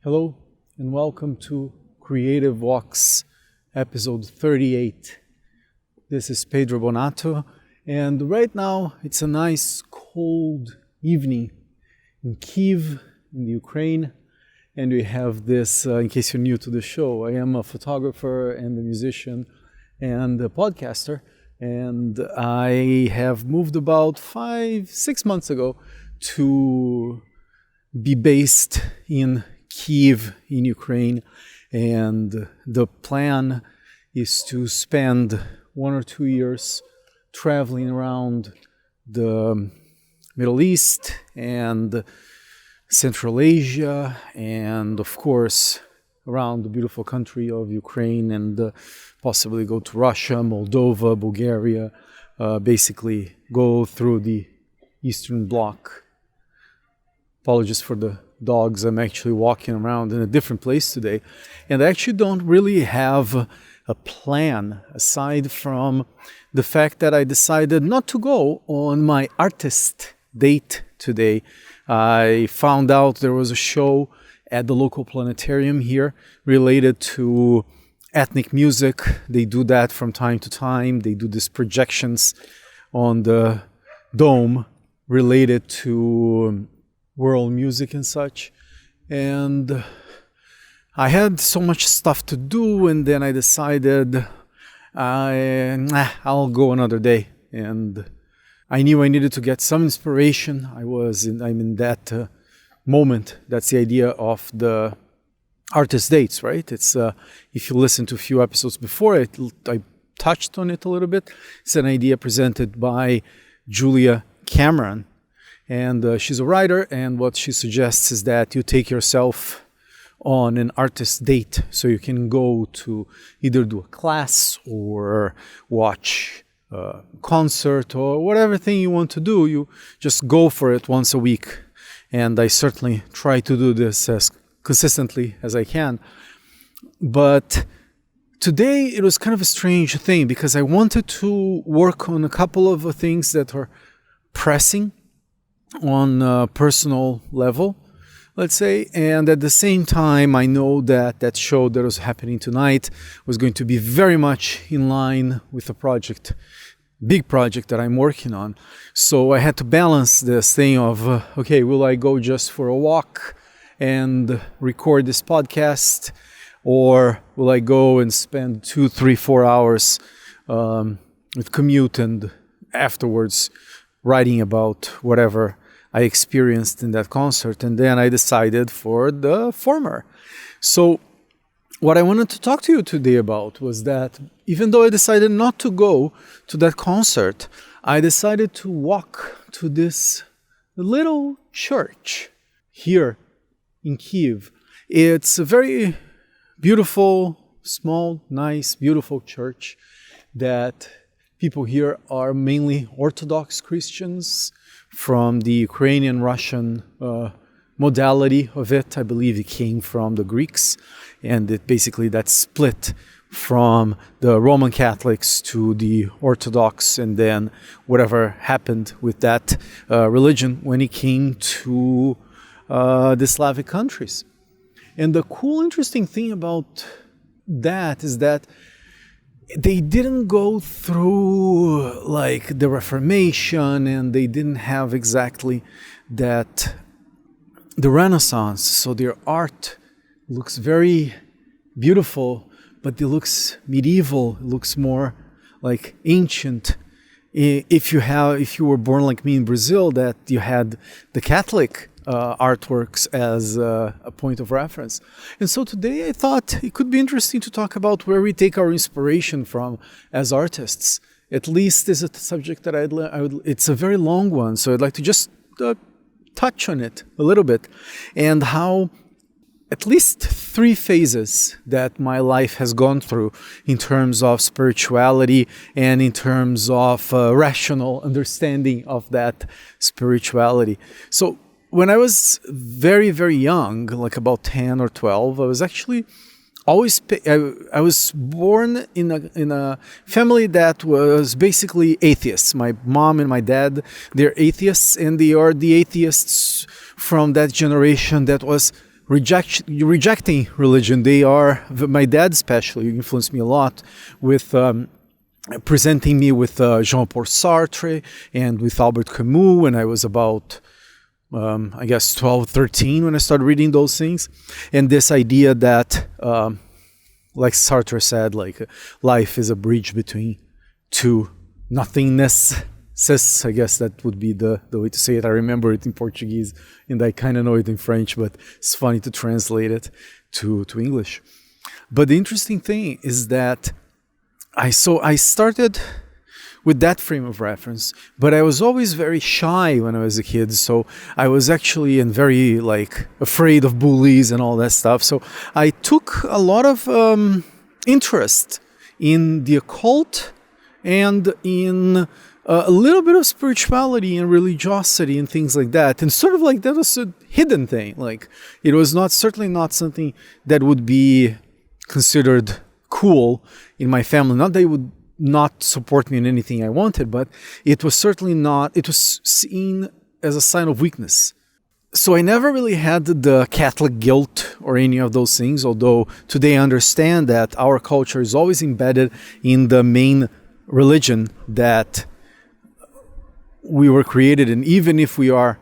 Hello and welcome to Creative Walks episode 38. This is Pedro Bonatto, and right now it's a nice cold evening in Kyiv, in the Ukraine, and we have this, in case you're new to the show, I am a photographer and a musician and a podcaster, and I have moved about 5-6 months ago to be based in Kyiv in Ukraine, and the plan is to spend 1 or 2 years traveling around the Middle East and Central Asia, and of course around the beautiful country of Ukraine, and possibly go to Russia, Moldova, Bulgaria, basically go through the Eastern Bloc. Apologies for the dogs. I'm actually walking around in a different place today, and I actually don't really have a plan aside from the fact that I decided not to go on my artist date today. I found out there was a show at the local planetarium here related to ethnic music. They do that from time to time. They do these projections on the dome related to world music and such, and I had so much stuff to do, and then I decided I'll go another day, and I knew I needed to get some inspiration. I'm in that moment. That's the idea of the artist dates, right? It's if you listen to a few episodes before, I touched on it a little bit. It's an idea presented by Julia Cameron. And she's a writer, and what she suggests is that you take yourself on an artist date, so you can go to either do a class or watch a concert or whatever thing you want to do. You just go for it once a week, and I certainly try to do this as consistently as I can. But today it was kind of a strange thing, because I wanted to work on a couple of things that are pressing on a personal level, let's say, and at the same time I know that that show that was happening tonight was going to be very much in line with a big project that I'm working on. So I had to balance this thing of okay, will I go just for a walk and record this podcast, or will I go and spend 2, 3, 4 hours with commute and afterwards writing about whatever I experienced in that concert? And then I decided for the former. So what I wanted to talk to you today about was that even though I decided not to go to that concert, I decided to walk to this little church here in Kyiv. It's a very beautiful, small, nice, beautiful church that people here are mainly Orthodox Christians from the Ukrainian-Russian modality of it. I believe it came from the Greeks, and it basically that split from the Roman Catholics to the Orthodox, and then whatever happened with that religion when it came to the Slavic countries. And the cool, interesting thing about that is that they didn't go through like the Reformation, and they didn't have exactly that, the Renaissance. So their art looks very beautiful, but it looks medieval. It looks more like ancient. If you were born like me in Brazil, that you had the Catholic artworks as a point of reference. And so today I thought it could be interesting to talk about where we take our inspiration from as artists. At least is a subject that it's a very long one, so I'd like to just touch on it a little bit, and how at least 3 phases that my life has gone through in terms of spirituality and in terms of rational understanding of that spirituality. So when I was very, very young, like about 10 or 12, I was actually I was born in a family that was basically atheists. My mom and my dad, they're atheists, and they are the atheists from that generation that was rejecting religion. They are, my dad especially influenced me a lot with presenting me with Jean-Paul Sartre and with Albert Camus when I was about, I guess, 12, 13 when I started reading those things. And this idea that, like Sartre said, like life is a bridge between two nothingness. I guess that would be the way to say it. I remember it in Portuguese and I kind of know it in French, but it's funny to translate it to English. But the interesting thing is that I started with that frame of reference, but I was always very shy when I was a kid. So I was actually very like afraid of bullies and all that stuff. So I took a lot of interest in the occult and in a little bit of spirituality and religiosity and things like that. And sort of like that was a hidden thing. Like it was certainly not something that would be considered cool in my family. Not that they would not support me in anything I wanted, but it was certainly not, it was seen as a sign of weakness. So I never really had the Catholic guilt or any of those things, although today I understand that our culture is always embedded in the main religion that we were created in, even if we are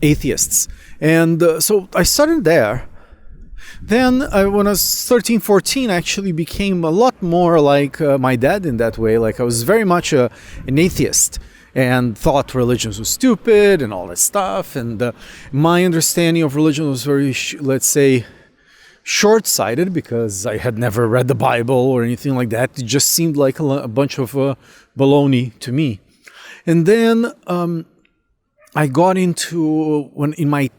atheists. And so I started there. Then when I was 13, 14, I actually became a lot more like my dad in that way. Like I was very much an atheist and thought religions were stupid and all that stuff. And my understanding of religion was very, let's say, short-sighted because I had never read the Bible or anything like that. It just seemed like a bunch of baloney to me. And then I got into, in my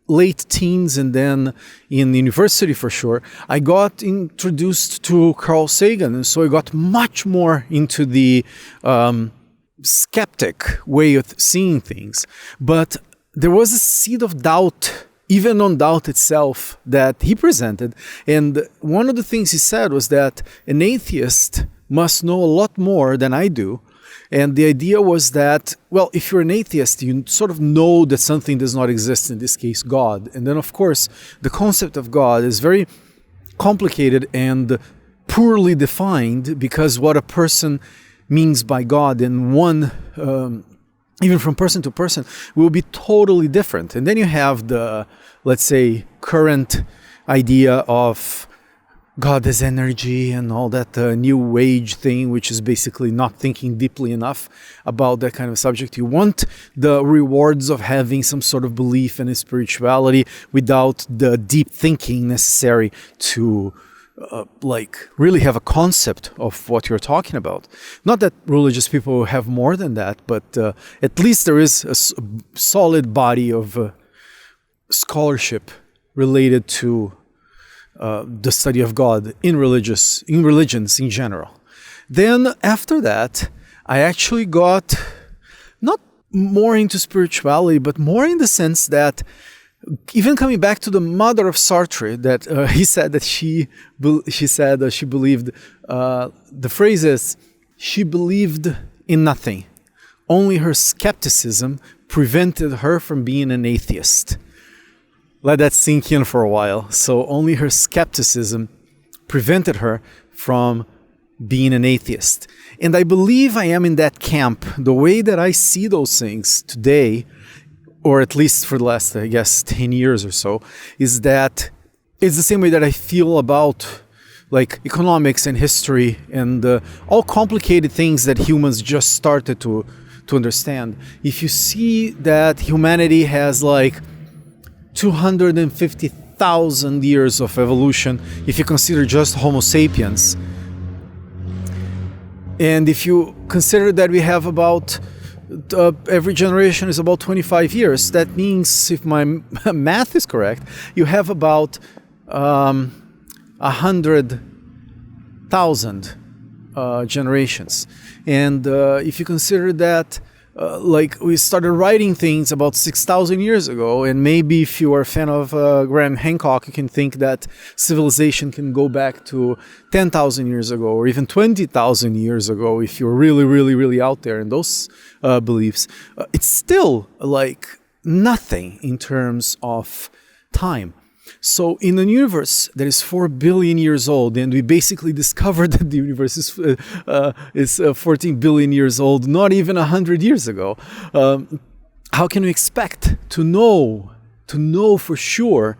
late teens and then in university for sure, I got introduced to Carl Sagan. And so I got much more into the skeptic way of seeing things. But there was a seed of doubt, even on doubt itself, that he presented. And one of the things he said was that an atheist must know a lot more than I do. And the idea was that, well, if you're an atheist, you sort of know that something does not exist, in this case, God. And then, of course, the concept of God is very complicated and poorly defined because what a person means by God in one, even from person to person, will be totally different. And then you have the, let's say, current idea of God as energy and all that new age thing, which is basically not thinking deeply enough about that kind of subject. You want the rewards of having some sort of belief in spirituality without the deep thinking necessary to really have a concept of what you're talking about. Not that religious people have more than that, but at least there is a solid body of scholarship related to the study of God in religions in general. Then after that, I actually got not more into spirituality, but more in the sense that even coming back to the mother of Sartre, that he said that she said she believed, the phrase is, she believed in nothing. Only her skepticism prevented her from being an atheist. Let that sink in for a while. So only her skepticism prevented her from being an atheist. And I believe I am in that camp. The way that I see those things today, or at least for the last, I guess, 10 years or so, is that it's the same way that I feel about like economics and history and all complicated things that humans just started to understand. If you see that humanity has like 250,000 years of evolution, if you consider just Homo sapiens. And if you consider that we have about, every generation is about 25 years, that means, if my math is correct, you have about 100,000 generations. And if you consider that we started writing things about 6,000 years ago, and maybe if you are a fan of Graham Hancock, you can think that civilization can go back to 10,000 years ago, or even 20,000 years ago, if you're really, really, really out there in those beliefs. It's still like nothing in terms of time. So in a universe that is 4 billion years old, and we basically discovered that the universe is 14 billion years old, not even 100 years ago, how can we expect to know for sure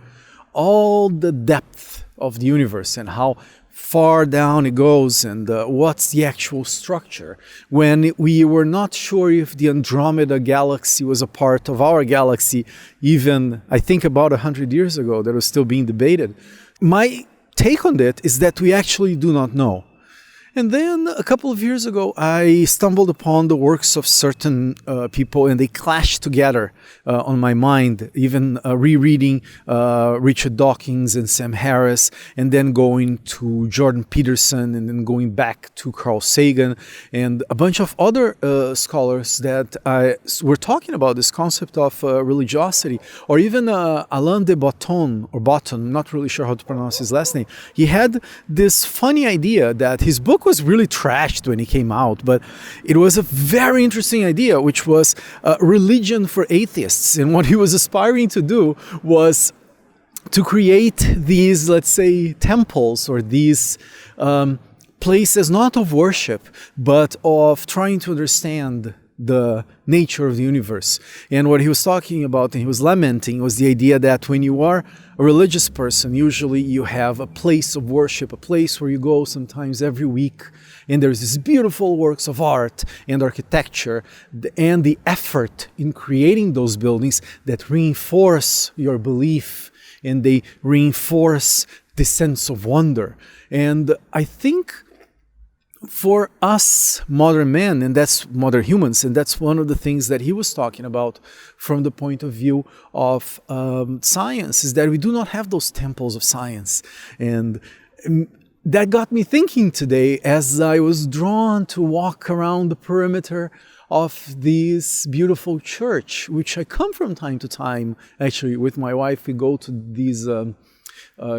all the depth of the universe and how far down it goes, and what's the actual structure, when we were not sure if the Andromeda galaxy was a part of our galaxy, even I think about 100 years ago, that was still being debated. My take on that is that we actually do not know. And then a couple of years ago, I stumbled upon the works of certain people, and they clashed together on my mind, even rereading Richard Dawkins and Sam Harris, and then going to Jordan Peterson, and then going back to Carl Sagan, and a bunch of other scholars that were talking about this concept of religiosity, or even Alain de Botton, I'm not really sure how to pronounce his last name. He had this funny idea that his book was really trashed when it came out, but it was a very interesting idea, which was religion for atheists. And what he was aspiring to do was to create these, let's say, temples, or these places not of worship, but of trying to understand the nature of the universe. And what he was talking about, and he was lamenting, was the idea that when you are a religious person, usually you have a place of worship, a place where you go sometimes every week, and there's these beautiful works of art and architecture, and the effort in creating those buildings that reinforce your belief, and they reinforce the sense of wonder. And I think for us modern men, and that's modern humans, and that's one of the things that he was talking about from the point of view of science, is that we do not have those temples of science. And that got me thinking today, as I was drawn to walk around the perimeter of this beautiful church, which I come from time to time. Actually, with my wife, we go to these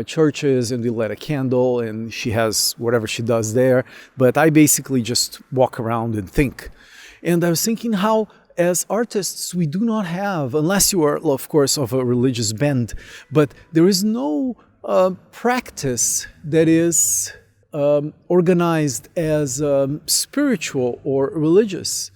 churches, and we light a candle, and she has whatever she does there, but I basically just walk around and think. And I was thinking how, as artists, we do not have, unless you are, of course, of a religious bent, but there is no practice that is organized as spiritual or religious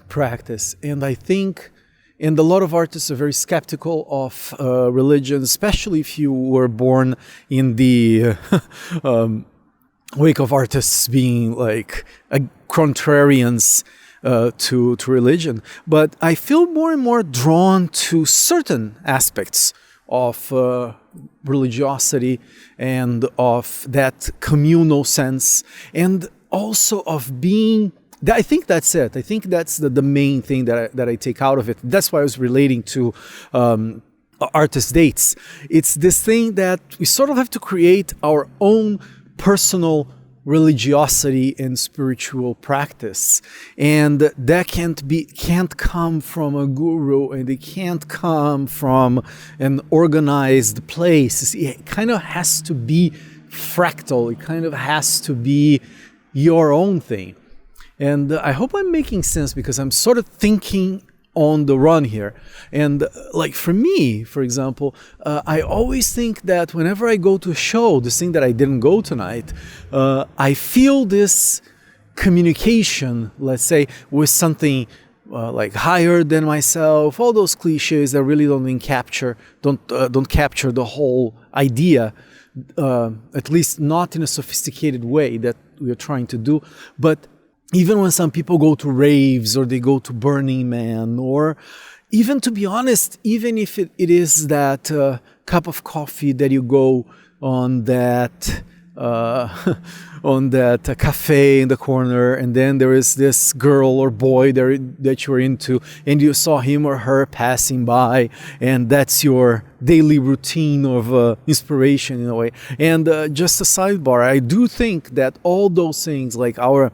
practice. And I think, and a lot of artists are very skeptical of religion, especially if you were born in the wake of artists being like contrarians to religion. But I feel more and more drawn to certain aspects of religiosity, and of that communal sense, and also of being. I think that's it. I think that's the main thing that I take out of it. That's why I was relating to artist dates. It's this thing that we sort of have to create our own personal religiosity and spiritual practice, and that can't come from a guru, and it can't come from an organized place. It kind of has to be fractal. It kind of has to be your own thing. And I hope I'm making sense, because I'm sort of thinking on the run here. And like for me, for example, I always think that whenever I go to a show, this thing that I didn't go tonight, I feel this communication, let's say, with something like higher than myself, all those cliches that really don't capture the whole idea, at least not in a sophisticated way that we are trying to do. But even when some people go to raves, or they go to Burning Man, or even, to be honest, even if it is that cup of coffee that you go on that cafe in the corner, and then there is this girl or boy that you're into, and you saw him or her passing by, and that's your daily routine of inspiration in a way. And just a sidebar, I do think that all those things, like our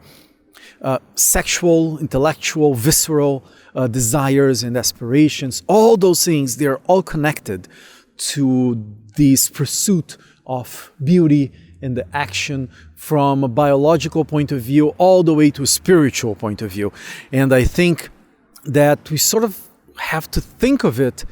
sexual, intellectual, visceral desires and aspirations, all those things, they're all connected to this pursuit of beauty and the action, from a biological point of view all the way to a spiritual point of view. And I think that we sort of have to think of it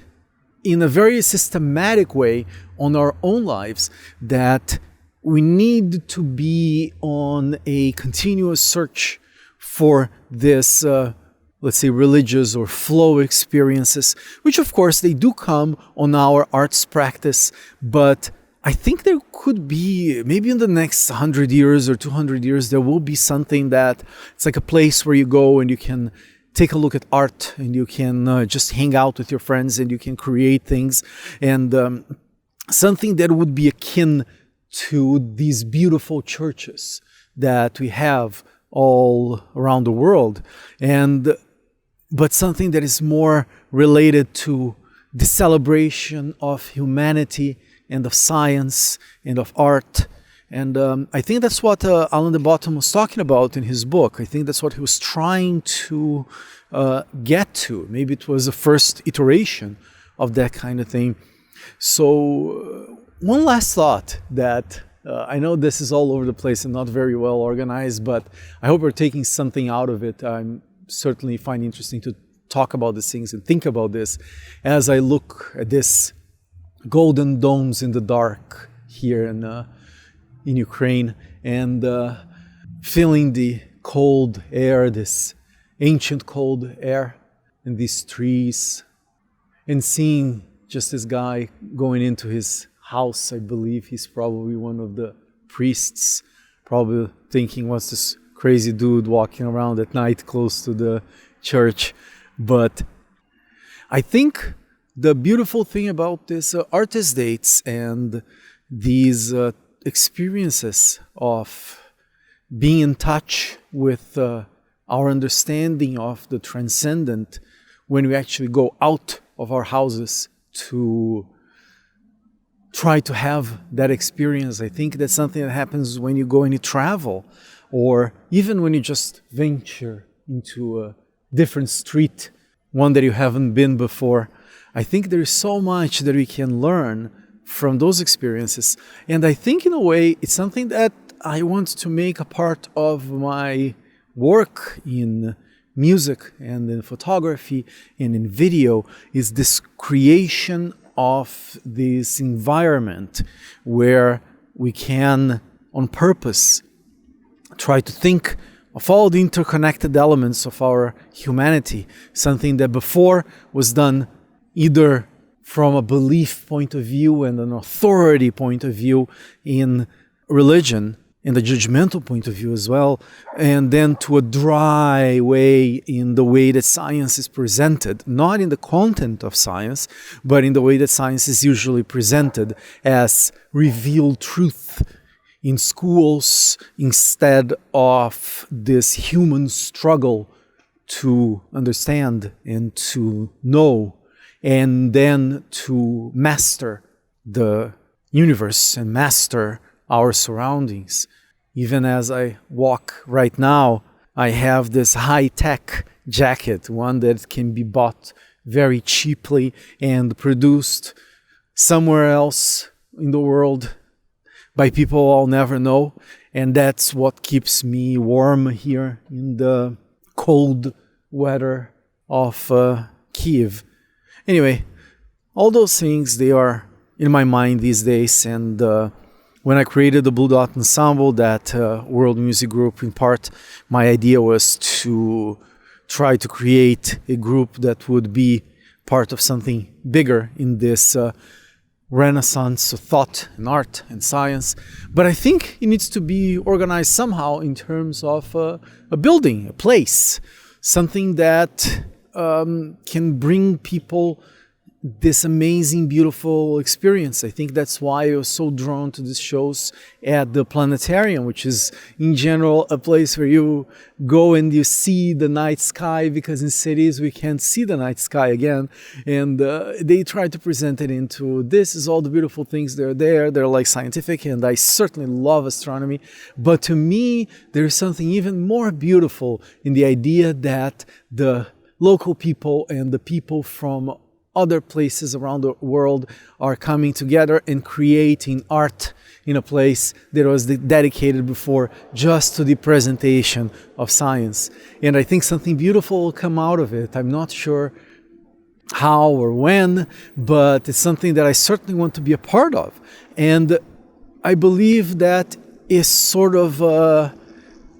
in a very systematic way on our own lives, that we need to be on a continuous search for this, let's say, religious or flow experiences, which of course they do come on our arts practice, but I think there could be, maybe in the next 100 years or 200 years, there will be something that it's like a place where you go and you can take a look at art, and you can just hang out with your friends, and you can create things, and something that would be akin to these beautiful churches that we have all around the world, but something that is more related to the celebration of humanity and of science and of art. And I think that's what Alain de Botton was talking about in his book. I think that's what he was trying to get to. Maybe it was the first iteration of that kind of thing. So one last thought that I know this is all over the place and not very well organized, but I hope we're taking something out of it. I'm certainly find it interesting to talk about these things and think about this as I look at this golden domes in the dark here in Ukraine, and feeling the cold air, this ancient cold air, and these trees, and seeing just this guy going into his house. I believe he's probably one of the priests, probably thinking, what's this crazy dude walking around at night close to the church? But I think the beautiful thing about this artist dates and these experiences of being in touch with our understanding of the transcendent, when we actually go out of our houses to try to have that experience. I think that's something that happens when you go and you travel, or even when you just venture into a different street, one that you haven't been before. I think there is so much that we can learn from those experiences. And I think in a way it's something that I want to make a part of my work in music and in photography and in video, is this creation of this environment where we can, on purpose, try to think of all the interconnected elements of our humanity, something that before was done either from a belief point of view and an authority point of view in religion, and a judgmental point of view as well, and then to a dry way in the way that science is presented, not in the content of science, but in the way that science is usually presented as revealed truth in schools, instead of this human struggle to understand and to know, and then to master the universe and master our surroundings. Even as I walk right now, I have this high-tech jacket, one that can be bought very cheaply and produced somewhere else in the world by people I'll never know. And that's what keeps me warm here in the cold weather of Kiev. Anyway, all those things, they are in my mind these days. And when I created the Blue Dot Ensemble, that world music group, in part, my idea was to try to create a group that would be part of something bigger in this renaissance of thought and art and science. But I think it needs to be organized somehow in terms of a building, a place, something that can bring people this amazing, beautiful experience. I think that's why I was so drawn to these shows at the planetarium, which is in general a place where you go and you see the night sky, because in cities we can't see the night sky again. And they try to present it into, this is all the beautiful things that are there. They're like scientific, and I certainly love astronomy. But to me, there's something even more beautiful in the idea that the local people and the people from other places around the world are coming together and creating art in a place that was dedicated before just to the presentation of science. And I think something beautiful will come out of it. I'm not sure how or when, but it's something that I certainly want to be a part of. And I believe that is sort of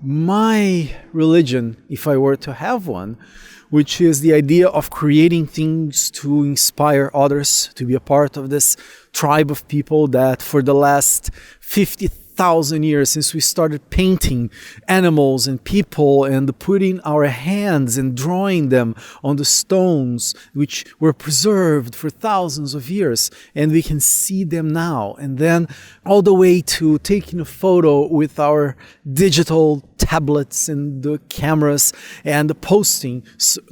my religion, if I were to have one, which is the idea of creating things to inspire others, to be a part of this tribe of people that for the last 50,000 years, since we started painting animals and people and putting our hands and drawing them on the stones, which were preserved for thousands of years, and we can see them now. And then all the way to taking a photo with our digital tablets and the cameras and posting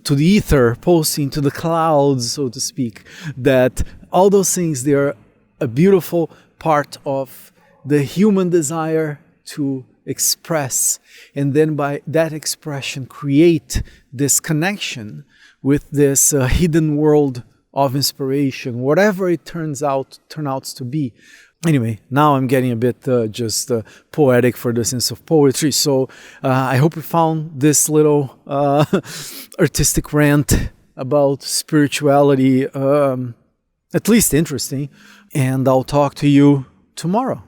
to the ether, posting to the clouds, so to speak, that all those things, they're a beautiful part of the human desire to express, and then by that expression create this connection with this hidden world of inspiration, whatever it turns out to be. Anyway, now I'm getting a bit just poetic for the sense of poetry. So I hope you found this little artistic rant about spirituality at least interesting. And I'll talk to you tomorrow.